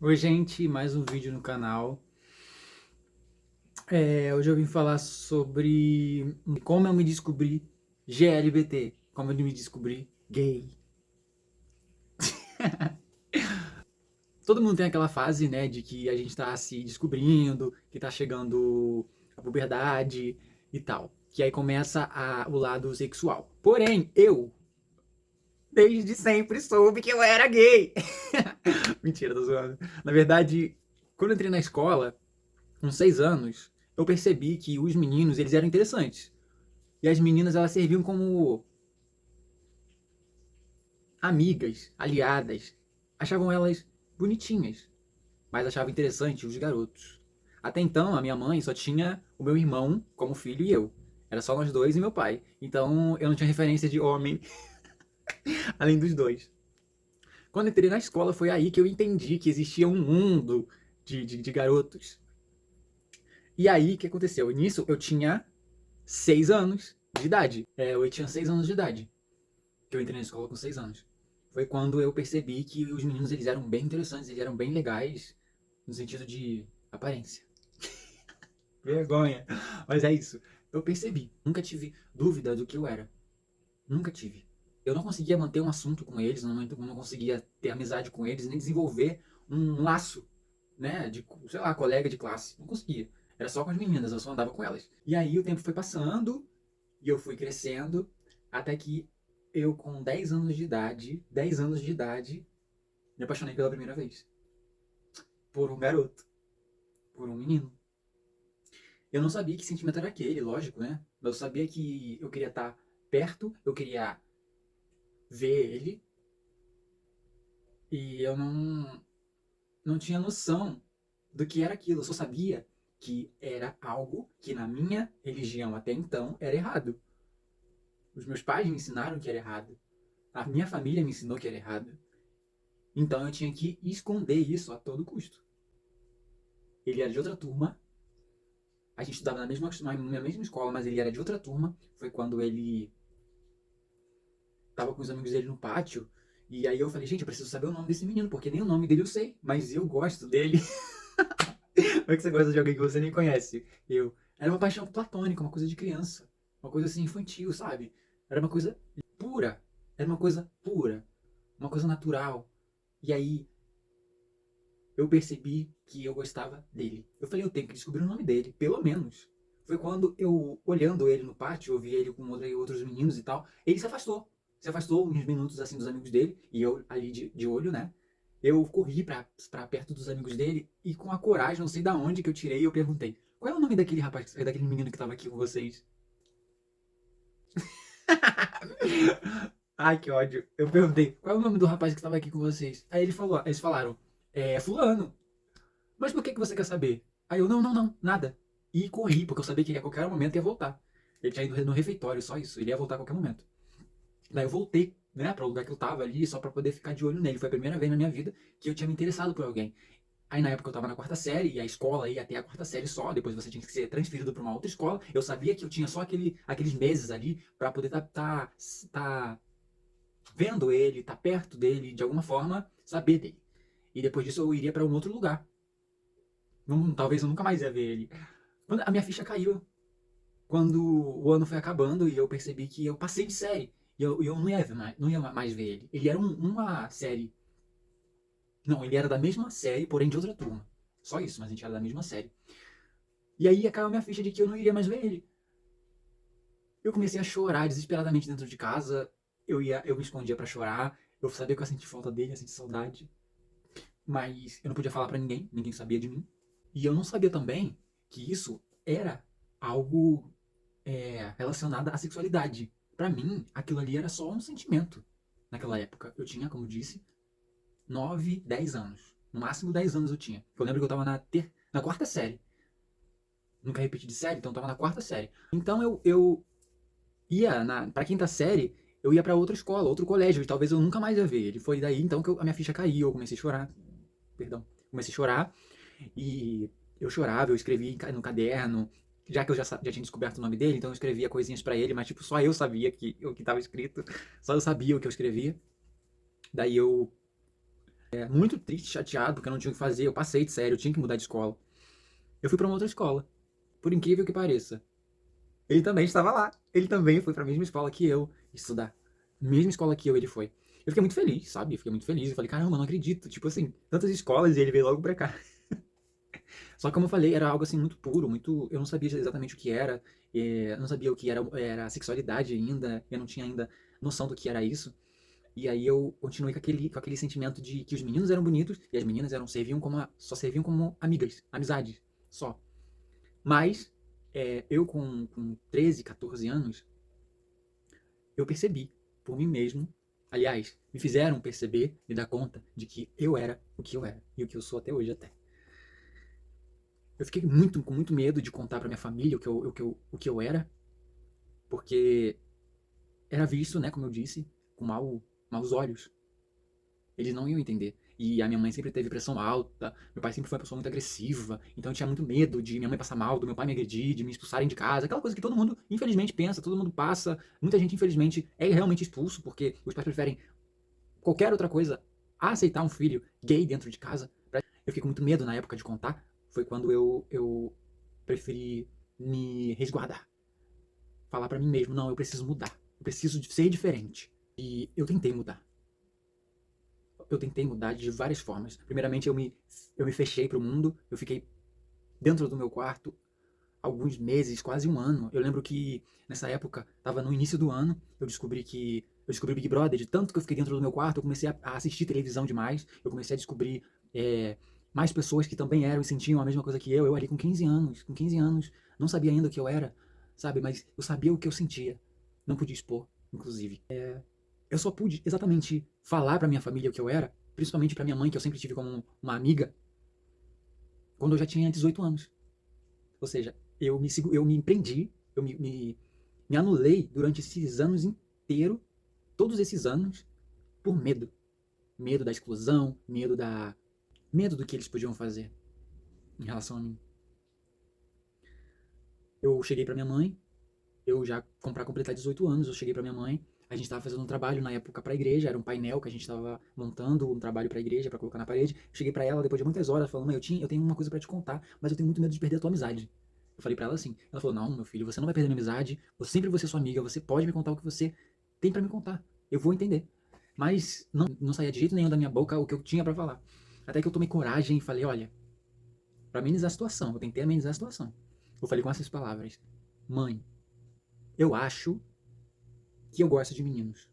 Oi, gente, mais um vídeo no canal. Hoje eu vim falar sobre como eu me descobri GLBT, como eu me descobri gay. Todo mundo tem aquela fase, né, de que a gente tá se descobrindo, que tá chegando a puberdade e tal. Que aí começa o lado sexual. Porém, eu, desde sempre, soube que eu era gay. Mentira, tô zoando. Na verdade, quando eu entrei na escola, com 6 anos, eu percebi que os meninos, eles eram interessantes. E as meninas, elas serviam como amigas, aliadas. Achavam elas bonitinhas, mas achavam interessante os garotos. Até então, a minha mãe só tinha o meu irmão como filho e eu. Era só nós dois e meu pai. Então, eu não tinha referência de homem além dos dois. Quando eu entrei na escola, foi aí que eu entendi que existia um mundo de garotos. E aí, o que aconteceu? Nisso, eu tinha 6 anos de idade. Eu tinha 6 anos de idade. Que eu entrei na escola com 6 anos. Foi quando eu percebi que os meninos, eles eram bem interessantes, eles eram bem legais, no sentido de aparência. Vergonha. Mas é isso. Eu percebi. Nunca tive dúvida do que eu era. Nunca tive. Eu não conseguia manter um assunto com eles, não conseguia ter amizade com eles, nem desenvolver um laço, né, de, sei lá, colega de classe. Não conseguia. Era só com as meninas, eu só andava com elas. E aí o tempo foi passando, e eu fui crescendo, até que eu, com 10 anos de idade, me apaixonei pela primeira vez. Por um garoto. Por um menino. Eu não sabia que sentimento era aquele, lógico, né? Eu sabia que eu queria estar perto, eu queria ver ele, e eu não tinha noção do que era aquilo. Eu só sabia que era algo que na minha religião até então era errado. Os meus pais me ensinaram que era errado. A minha família me ensinou que era errado. Então eu tinha que esconder isso a todo custo. Ele era de outra turma, a gente estudava na mesma escola, mas ele era de outra turma. Foi quando ele tava com os amigos dele no pátio. E aí eu falei, gente, eu preciso saber o nome desse menino, porque nem o nome dele eu sei, mas eu gosto dele. Como é que você gosta de alguém que você nem conhece? Eu. Era uma paixão platônica, uma coisa de criança. Uma coisa assim infantil, sabe? Era uma coisa pura. Era uma coisa pura. Uma coisa natural. E aí eu percebi que eu gostava dele. Eu falei, eu tenho que descobrir o nome dele, pelo menos. Foi quando eu, olhando ele no pátio, eu vi ele com outros meninos e tal, ele se afastou. Se afastou uns minutos assim dos amigos dele, e eu ali de olho, né? Eu corri pra perto dos amigos dele e com a coragem, não sei da onde que eu tirei, eu perguntei: qual é o nome daquele rapaz, daquele menino que tava aqui com vocês? Ai, que ódio. Eu perguntei: qual é o nome do rapaz que tava aqui com vocês? Aí eles falaram: Fulano. Mas por que você quer saber? Aí eu, não, não, não, nada. E corri, porque eu sabia que ele a qualquer momento ia voltar. Ele tinha ido no refeitório, só isso. Ele ia voltar a qualquer momento. Daí eu voltei, né, para o lugar que eu tava ali, só para poder ficar de olho nele. Foi a primeira vez na minha vida que eu tinha me interessado por alguém. Aí na época eu tava na quarta série, e a escola ia até a quarta série só, depois você tinha que ser transferido para uma outra escola. Eu sabia que eu tinha só aqueles meses ali para poder tá vendo ele, tá perto dele, de alguma forma, saber dele. E depois disso eu iria para um outro lugar. Talvez eu nunca mais ia ver ele. Quando a minha ficha caiu, quando o ano foi acabando e eu percebi que eu passei de série. E eu não ia mais ver ele. Ele era uma série. Não, ele era da mesma série, porém de outra turma. Só isso, mas a gente era da mesma série. E aí caiu a minha ficha de que eu não iria mais ver ele. Eu comecei a chorar desesperadamente dentro de casa. Eu me escondia pra chorar. Eu sabia que eu sentia falta dele, eu sentia saudade. Mas eu não podia falar pra ninguém, ninguém sabia de mim. E eu não sabia também que isso era algo relacionada à sexualidade. Pra mim, aquilo ali era só um sentimento. Naquela época, eu tinha, como disse, 9, 10 anos. No máximo 10 anos eu tinha. Eu lembro que eu tava na quarta série. Nunca repeti de série, então eu tava na quarta série. Então eu ia pra quinta série, eu ia pra outra escola, outro colégio, e talvez eu nunca mais ia ver ele. Foi daí então que a minha ficha caiu, eu comecei a chorar. Perdão. Comecei a chorar e eu chorava, eu escrevia no caderno, já que eu já tinha descoberto o nome dele, então eu escrevia coisinhas pra ele, mas tipo, só eu sabia o que tava escrito, só eu sabia o que eu escrevia. Daí eu Muito triste, chateado, porque eu não tinha o que fazer. Eu passei de sério, eu tinha que mudar de escola. Eu fui pra uma outra escola. Por incrível que pareça. Ele também estava lá. Ele também foi pra mesma escola que eu estudar. Mesma escola que eu, ele foi. Eu fiquei muito feliz, sabe? Eu fiquei muito feliz. Eu falei, caramba, não acredito. Tipo assim, tantas escolas e ele veio logo pra cá. Só que como eu falei, era algo assim muito puro, muito. Eu não sabia exatamente o que era. Eu não sabia o que era sexualidade ainda. Eu não tinha ainda noção do que era isso. E aí eu continuei com aquele sentimento de que os meninos eram bonitos e as meninas só serviam como amigas, amizades, só. Mas eu com 13, 14 anos, eu percebi por mim mesmo, aliás, me fizeram perceber, me dar conta de que eu era o que eu era e o que eu sou até hoje até. Eu fiquei com muito medo de contar pra minha família o que eu era, porque era visto, né, como eu disse, com maus olhos. Eles não iam entender. E a minha mãe sempre teve pressão alta, meu pai sempre foi uma pessoa muito agressiva, então eu tinha muito medo de minha mãe passar mal, do meu pai me agredir, de me expulsarem de casa, aquela coisa que todo mundo, infelizmente, pensa, todo mundo passa. Muita gente, infelizmente, é realmente expulso porque os pais preferem qualquer outra coisa a aceitar um filho gay dentro de casa. Eu fiquei com muito medo na época de contar, foi quando eu preferi me resguardar, falar pra mim mesmo, não, eu preciso mudar, eu preciso ser diferente. E eu tentei mudar. Eu tentei mudar de várias formas. Primeiramente, eu me fechei para o mundo, eu fiquei dentro do meu quarto alguns meses, quase um ano. Eu lembro que nessa época, estava no início do ano, eu descobri Big Brother, de tanto que eu fiquei dentro do meu quarto, eu comecei a assistir televisão demais, eu comecei a descobrir mais pessoas que também eram e sentiam a mesma coisa que eu ali com 15 anos, não sabia ainda o que eu era, sabe, mas eu sabia o que eu sentia, não podia expor, inclusive. Eu só pude exatamente falar pra minha família o que eu era, principalmente pra minha mãe, que eu sempre tive como uma amiga, quando eu já tinha 18 anos. Ou seja, eu me empreendi, eu me anulei durante esses anos inteiros, todos esses anos, por medo. Medo da exclusão, medo do que eles podiam fazer em relação a mim. Eu cheguei pra minha mãe, eu já para completar 18 anos, eu cheguei pra minha mãe. A gente estava fazendo um trabalho na época pra igreja, era um painel que a gente estava montando, um trabalho pra igreja, pra colocar na parede. Cheguei pra ela depois de muitas horas, falando: "Mãe, eu tenho uma coisa pra te contar, mas eu tenho muito medo de perder a tua amizade." Eu falei pra ela assim. Ela falou: "Não, meu filho, você não vai perder minha amizade, eu sempre vou ser sua amiga, você pode me contar o que você tem pra me contar. Eu vou entender." Mas não saía de jeito nenhum da minha boca o que eu tinha pra falar. Até que eu tomei coragem e falei: "Olha, pra amenizar a situação, eu tentei amenizar a situação." Eu falei com essas palavras: "Mãe, eu acho que eu gosto de meninos."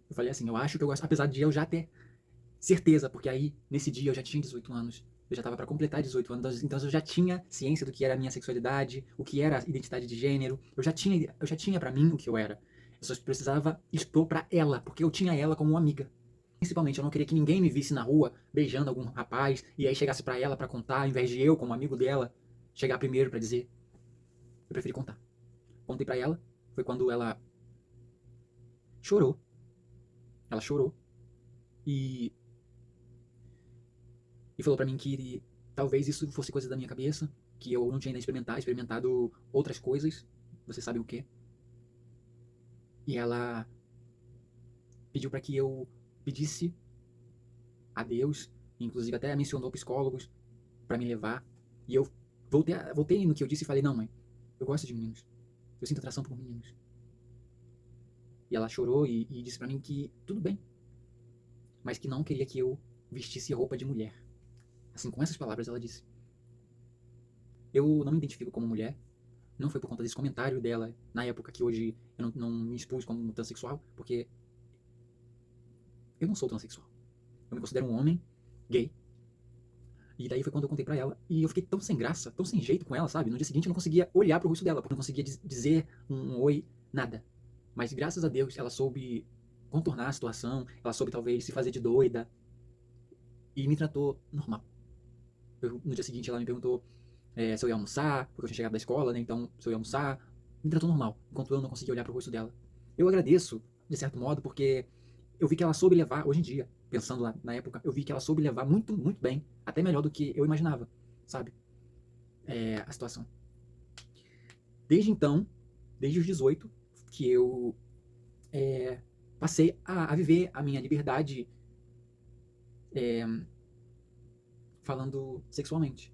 Eu falei assim: "Eu acho que eu gosto." Apesar de eu já ter certeza, porque aí, nesse dia, eu já tinha 18 anos. Eu já estava para completar 18 anos, então eu já tinha ciência do que era a minha sexualidade, o que era a identidade de gênero. Eu já tinha para mim o que eu era. Eu só precisava expor para ela, porque eu tinha ela como uma amiga. Principalmente, eu não queria que ninguém me visse na rua beijando algum rapaz e aí chegasse para ela para contar, ao invés de eu, como amigo dela, chegar primeiro para dizer. Eu preferi contar. Contei para ela, foi quando ela chorou. Ela chorou e falou pra mim que talvez isso fosse coisa da minha cabeça, que eu não tinha ainda experimentado outras coisas, você sabe o quê? E ela pediu pra que eu pedisse a Deus, inclusive até mencionou psicólogos pra me levar. E eu voltei no que eu disse e falei: "Não, mãe, eu gosto de meninos. Eu sinto atração por meninos." E ela chorou e disse pra mim que tudo bem, mas que não queria que eu vestisse roupa de mulher. Assim, com essas palavras ela disse. Eu não me identifico como mulher. Não foi por conta desse comentário dela na época que hoje eu não me expus como transexual, porque eu não sou transexual. Eu me considero um homem gay. E daí foi quando eu contei pra ela. E eu fiquei tão sem graça, tão sem jeito com ela, sabe? No dia seguinte eu não conseguia olhar pro rosto dela, porque eu não conseguia dizer um oi, nada. Mas graças a Deus ela soube contornar a situação, ela soube talvez se fazer de doida e me tratou normal. No dia seguinte ela me perguntou se eu ia almoçar, porque eu tinha chegado da escola, né? Então, se eu ia almoçar, me tratou normal, enquanto eu não conseguia olhar pro rosto dela. Eu agradeço, de certo modo, porque eu vi que ela soube levar, hoje em dia, pensando lá na época, eu vi que ela soube levar muito, muito bem, até melhor do que eu imaginava, sabe? A situação. Desde então, desde os 18, que eu passei a viver a minha liberdade falando sexualmente,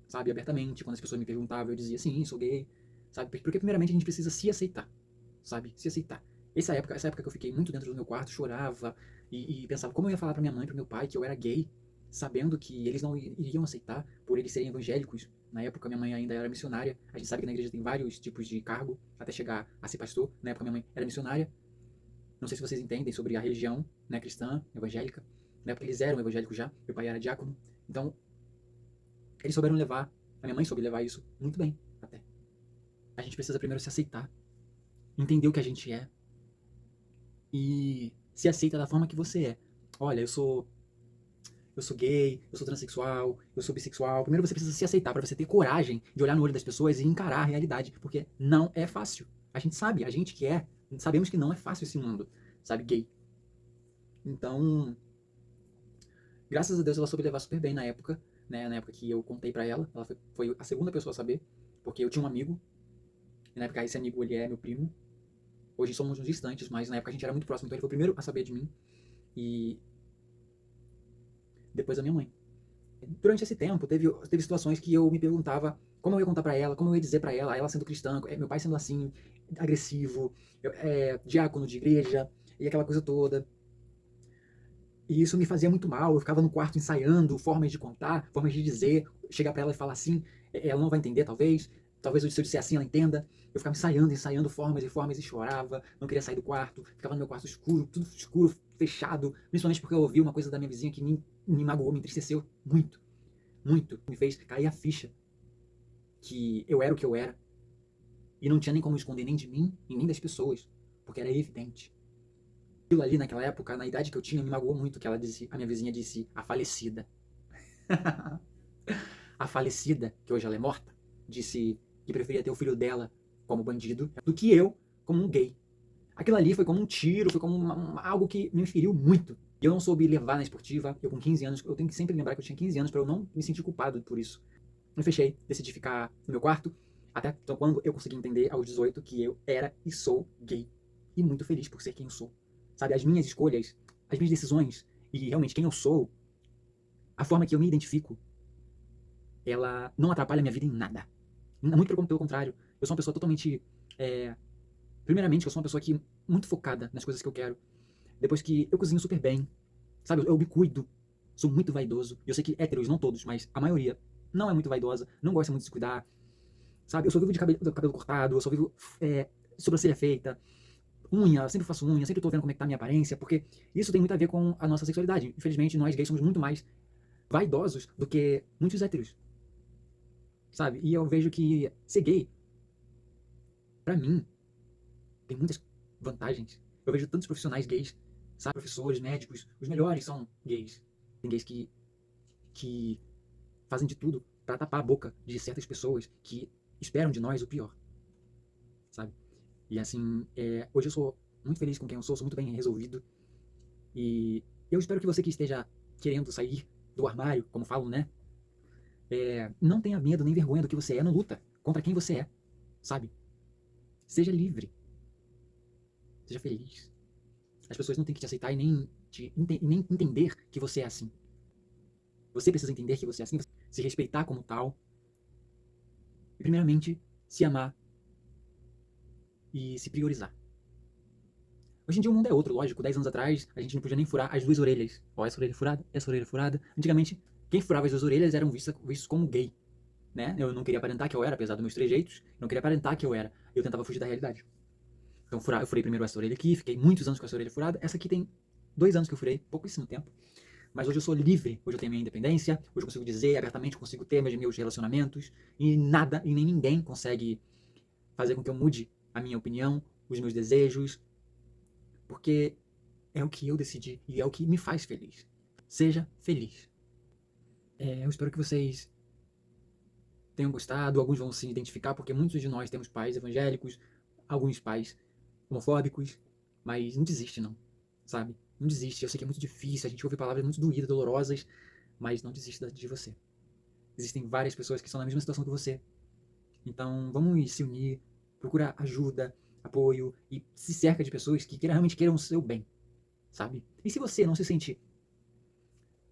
sabe? Abertamente. Quando as pessoas me perguntavam, eu dizia, sim, sou gay, sabe? Porque primeiramente a gente precisa se aceitar, sabe? Se aceitar. Essa época que eu fiquei muito dentro do meu quarto, chorava e pensava como eu ia falar pra minha mãe, pro meu pai que eu era gay, sabendo que eles não iriam aceitar por eles serem evangélicos. Na época minha mãe ainda era missionária. A gente sabe que na igreja tem vários tipos de cargo até chegar a ser pastor. Na época minha mãe era missionária. Não sei se vocês entendem sobre a religião, né, cristã, evangélica. Na época eles eram evangélicos já. Meu pai era diácono. Então eles souberam levar. A minha mãe soube levar isso muito bem até. A gente precisa primeiro se aceitar, entender o que a gente é e se aceita da forma que você é. Olha, eu sou gay, eu sou transexual, eu sou bissexual. Primeiro você precisa se aceitar para você ter coragem de olhar no olho das pessoas e encarar a realidade, porque não é fácil. A gente sabe, a gente que é, sabemos que não é fácil esse mundo, sabe, gay. Então, graças a Deus ela soube levar super bem na época, né, na época que eu contei pra ela, foi a segunda pessoa a saber, porque eu tinha um amigo, e na época esse amigo ele é meu primo. Hoje somos distantes, mas na época a gente era muito próximo, então ele foi o primeiro a saber de mim e depois a minha mãe. Durante esse tempo, teve situações que eu me perguntava como eu ia contar pra ela, como eu ia dizer pra ela sendo cristã, meu pai sendo assim, agressivo, diácono de igreja, e aquela coisa toda. E isso me fazia muito mal, eu ficava no quarto ensaiando formas de contar, formas de dizer, chegar pra ela e falar assim, ela não vai entender talvez se eu disser assim ela entenda. Eu ficava ensaiando formas e formas e chorava, não queria sair do quarto, ficava no meu quarto escuro, tudo escuro, fechado, principalmente porque eu ouvi uma coisa da minha vizinha que me magoou, me entristeceu muito, muito, me fez cair a ficha que eu era o que eu era e não tinha nem como esconder nem de mim e nem das pessoas, porque era evidente. Aquilo ali naquela época, na idade que eu tinha, me magoou muito que ela disse, a minha vizinha disse, a falecida. A falecida, que hoje ela é morta, disse que preferia ter o filho dela como bandido do que eu como um gay. Aquilo ali foi como um tiro, foi como algo que me feriu muito. E eu não soube levar na esportiva. Eu com 15 anos, eu tenho que sempre lembrar que eu tinha 15 anos para eu não me sentir culpado por isso. Eu fechei, decidi ficar no meu quarto, até então, quando eu consegui entender aos 18 que eu era e sou gay. E muito feliz por ser quem eu sou. Sabe, as minhas escolhas, as minhas decisões e realmente quem eu sou, a forma que eu me identifico, ela não atrapalha a minha vida em nada. Muito pelo contrário. Eu sou uma pessoa totalmente. É, primeiramente, eu sou uma pessoa que muito focada nas coisas que eu quero. Depois que eu cozinho super bem, sabe? Eu me cuido. Sou muito vaidoso. Eu sei que héteros, não todos, mas a maioria não é muito vaidosa, não gosta muito de se cuidar, sabe? Eu só vivo de cabelo cortado, eu só vivo sobrancelha feita, unha, sempre faço unha, sempre tô vendo como é que tá a minha aparência, porque isso tem muito a ver com a nossa sexualidade. Infelizmente, nós gays somos muito mais vaidosos do que muitos héteros, sabe? E eu vejo que ser gay, pra mim, tem muitas vantagens. Eu vejo tantos profissionais gays, sabe? Professores, médicos, os melhores são gays. Tem gays que fazem de tudo pra tapar a boca de certas pessoas que esperam de nós o pior, sabe? E assim, hoje eu sou muito feliz com quem eu sou muito bem resolvido. E eu espero que você que esteja querendo sair do armário, como falam, né? Não tenha medo nem vergonha do que você é, não luta contra quem você é, sabe? Seja livre, seja feliz. As pessoas não têm que te aceitar e nem entender que você é assim. Você precisa entender que você é assim, se respeitar como tal. E primeiramente, se amar e se priorizar. Hoje em dia o mundo é outro, lógico. 10 anos atrás, a gente não podia nem furar as duas orelhas. Ó, essa orelha furada, essa orelha furada. Antigamente, quem furava as duas orelhas eram vistos como gay, né? Eu não queria aparentar que eu era, apesar dos meus trejeitos. Não queria aparentar que eu era. Eu tentava fugir da realidade. Então eu furei primeiro essa orelha aqui, fiquei muitos anos com essa orelha furada. Essa aqui tem 2 anos que eu furei, pouquíssimo tempo. Mas hoje eu sou livre, hoje eu tenho minha independência, hoje eu consigo dizer abertamente, consigo ter meus relacionamentos, e nada e nem ninguém consegue fazer com que eu mude a minha opinião, os meus desejos, porque é o que eu decidi e é o que me faz feliz. Seja feliz. Eu espero que vocês tenham gostado, alguns vão se identificar, porque muitos de nós temos pais evangélicos, alguns pais homofóbicos, mas não desiste não, sabe? Não desiste, eu sei que é muito difícil, a gente ouve palavras muito doídas, dolorosas, mas não desista de você. Existem várias pessoas que estão na mesma situação que você, então vamos se unir, procura ajuda, apoio e se cerca de pessoas que realmente queiram o seu bem, sabe? E se você não se sente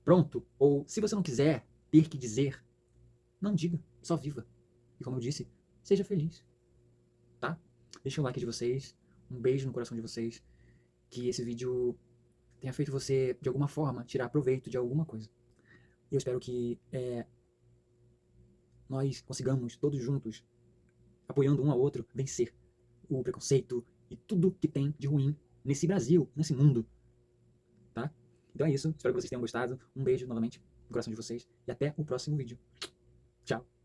pronto, ou se você não quiser ter que dizer, não diga, só viva. E como eu disse, seja feliz, tá? Deixa o like de vocês, um beijo no coração de vocês, que esse vídeo tenha feito você, de alguma forma, tirar proveito de alguma coisa. E eu espero que nós consigamos, todos juntos, apoiando um ao outro, vencer o preconceito e tudo que tem de ruim nesse Brasil, nesse mundo, tá? Então é isso, espero que vocês tenham gostado. Um beijo novamente no coração de vocês e até o próximo vídeo. Tchau!